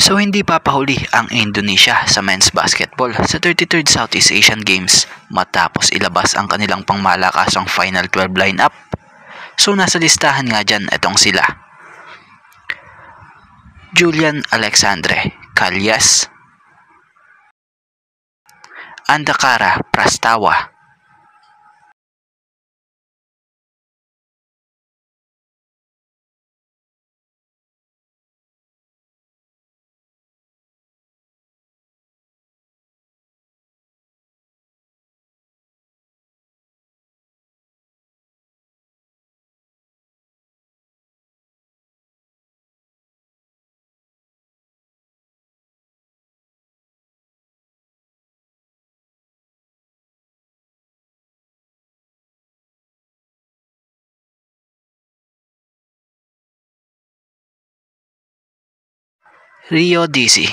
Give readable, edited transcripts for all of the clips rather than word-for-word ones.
So hindi papahuli ang Indonesia sa men's basketball sa 33rd Southeast Asian Games matapos ilabas ang kanilang pangmalakasang Final 12 lineup. So nasa listahan nga dyan itong sila: Julian Alexandre Calyas, Andakara Prastawa, Rio DC,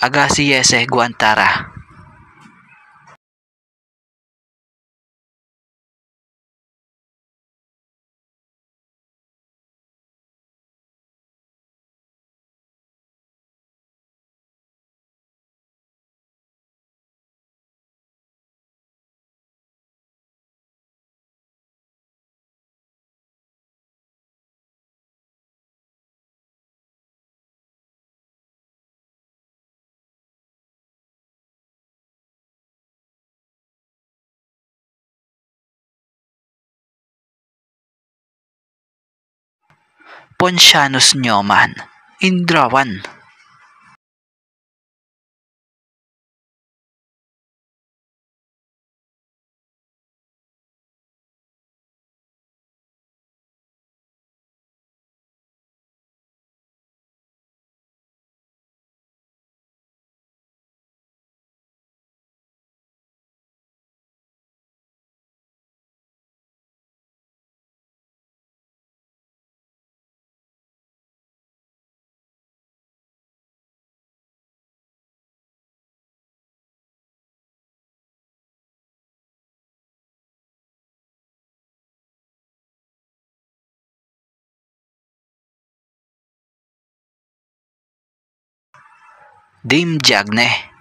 Agassi Guantara, Poncianus Nyoman, Indrawan, Dame Diagne,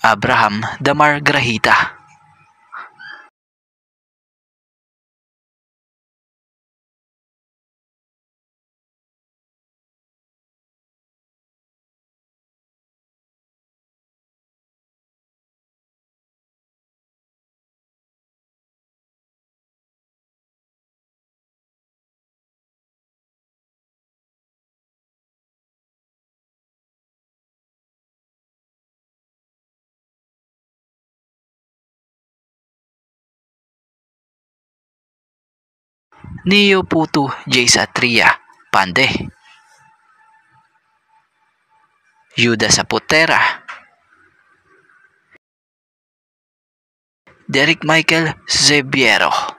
Abraham Damar Grahita, Neo Putu Jaysatria Pande, Yuda Saputera, Derek Michael Zebiero,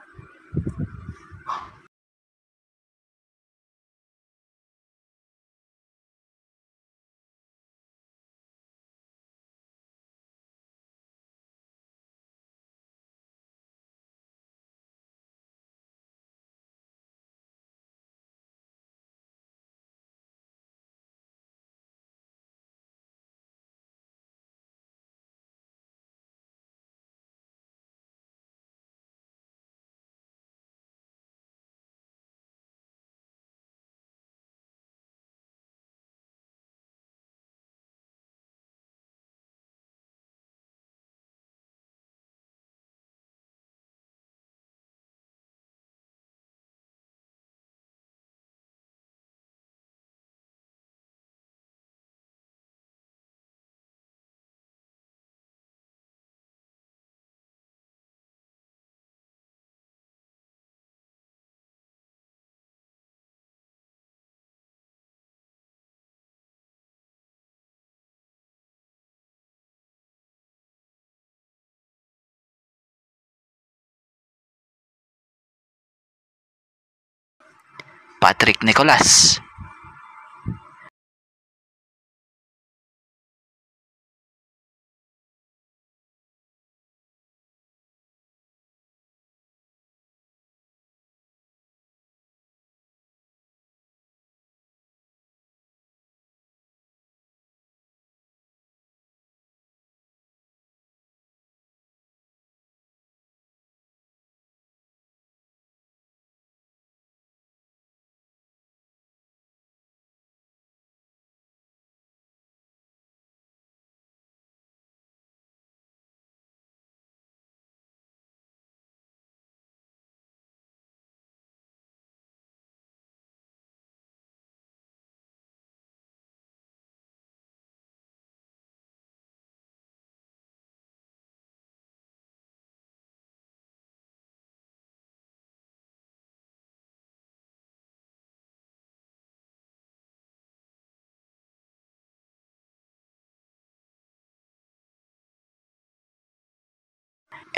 Patrick Nicolas.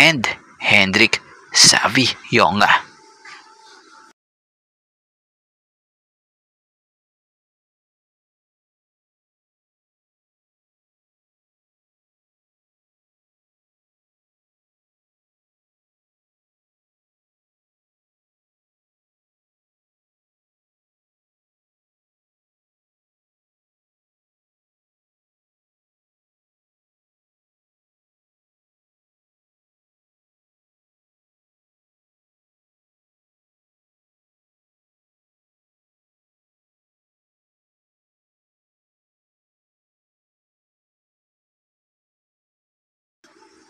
And Hendrik Savi Yonga.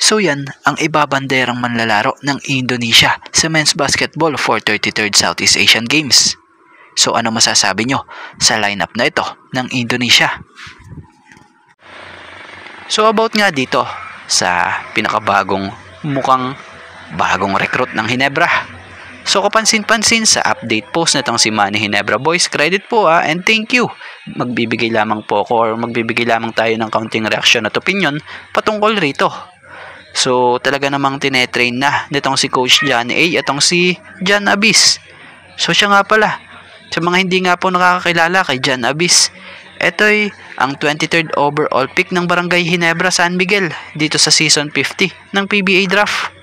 So yan ang ibabanderang manlalaro ng Indonesia sa men's basketball for 33rd Southeast Asian Games. So ano masasabi nyo sa lineup na ito ng Indonesia? So about nga dito sa pinakabagong mukhang bagong recruit ng Ginebra. So kapansin-pansin sa update post na itong si Manny Ginebra Boys, credit po and thank you. Magbibigay lamang po ako or magbibigay lamang tayo ng counting reaction at opinion patungkol rito. So talaga namang tinetrain na nitong si Coach Johnny A at itong si John Abyss. So siya nga pala, sa mga hindi nga po nakakakilala kay John Abyss, ito'y ang 23rd overall pick ng Barangay Ginebra San Miguel dito sa season 50 ng PBA draft.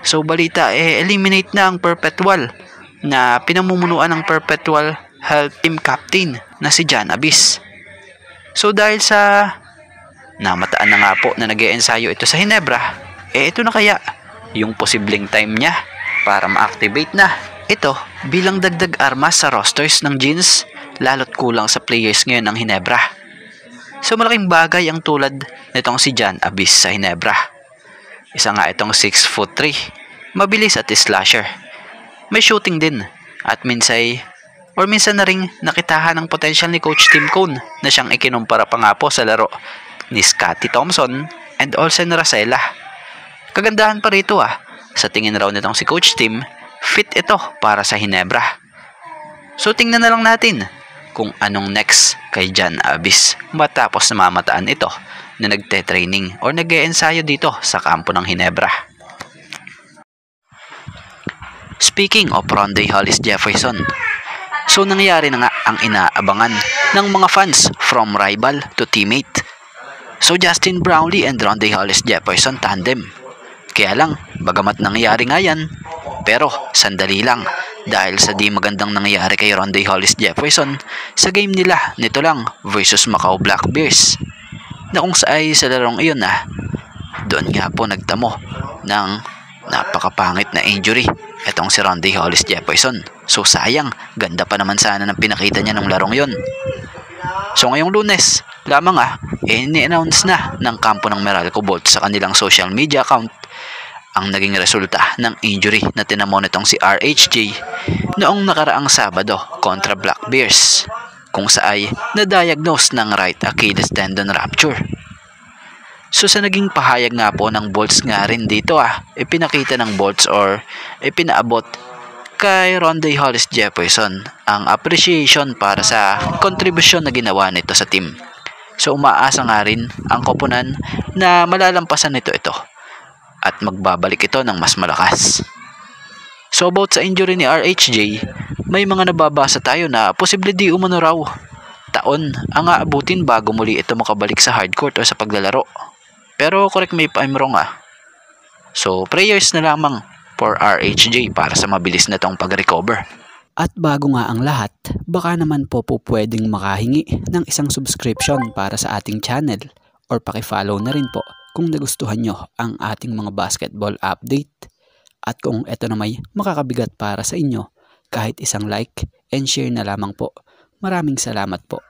So balita eliminate na ang Perpetual na pinamumunuan ng Perpetual Health Team Captain na si John Abyss. So dahil sa namataan na nga po na nag-e-ensayo ito sa Ginebra, ito na kaya yung posibleng time niya para ma-activate na ito bilang dagdag armas sa rosters ng Jeans, lalo't kulang sa players ngayon ng Ginebra. So malaking bagay ang tulad nitong si John Abyss sa Ginebra. Isa nga itong 6'3", mabilis at slasher. May shooting din at minsan na ring nakitahan ng potential ni Coach Tim Cone na siyang ikinumpara pa nga po sa laro ni Scottie Thompson and Olsen Racela. Kagandahan pa rito sa tingin raw nitong si Coach Tim, fit ito para sa Ginebra. So tingnan na lang natin kung anong next kay John Abyss matapos na mamataan ito na nagte-training or nag-e-ensayo dito sa kampo ng Ginebra. Speaking of Rondae Hollis Jefferson, so nangyari na nga ang inaabangan ng mga fans from rival to teammate. So Justin Brownlee and Rondae Hollis Jefferson tandem. Kaya lang, bagamat nangyari nga yan, pero sandali lang dahil sa di magandang nangyari kay Rondae Hollis Jefferson sa game nila nito lang versus Macau Black Bears. Na kung saay sa larong iyon doon nga po nagtamo ng napakapangit na injury itong si Rondae Hollis Jefferson. So sayang, ganda pa naman sana ng pinakita niya ng larong yon. So ngayong Lunes lamang ini-announce na ng kampo ng Meralco Bolts sa kanilang social media account ang naging resulta ng injury na tinamo nitong si RHJ noong nakaraang Sabado kontra Black Bears, kung saay na-diagnose ng right Achilles tendon rupture. So sa naging pahayag nga po ng Bolts nga rin dito ipinakita ng Bolts or ipinaabot kay Rondae Hollis Jefferson ang appreciation para sa kontribusyon na ginawa nito sa team. So umaasa nga rin ang koponan na malalampasan nito at magbabalik ito ng mas malakas. So about sa injury ni RHJ, may mga nababasa tayo na posible di umano raw taon ang aabutin bago muli ito makabalik sa hardcourt o sa paglalaro. Pero correct me if I'm wrong So prayers na lamang for RHJ para sa mabilis na tong pag-recover. At bago nga ang lahat, baka naman po pwedeng makahingi ng isang subscription para sa ating channel or paki-follow na rin po kung nagustuhan nyo ang ating mga basketball update. At kung ito na may makakabigat para sa inyo, kahit isang like and share na lamang po. Maraming salamat po.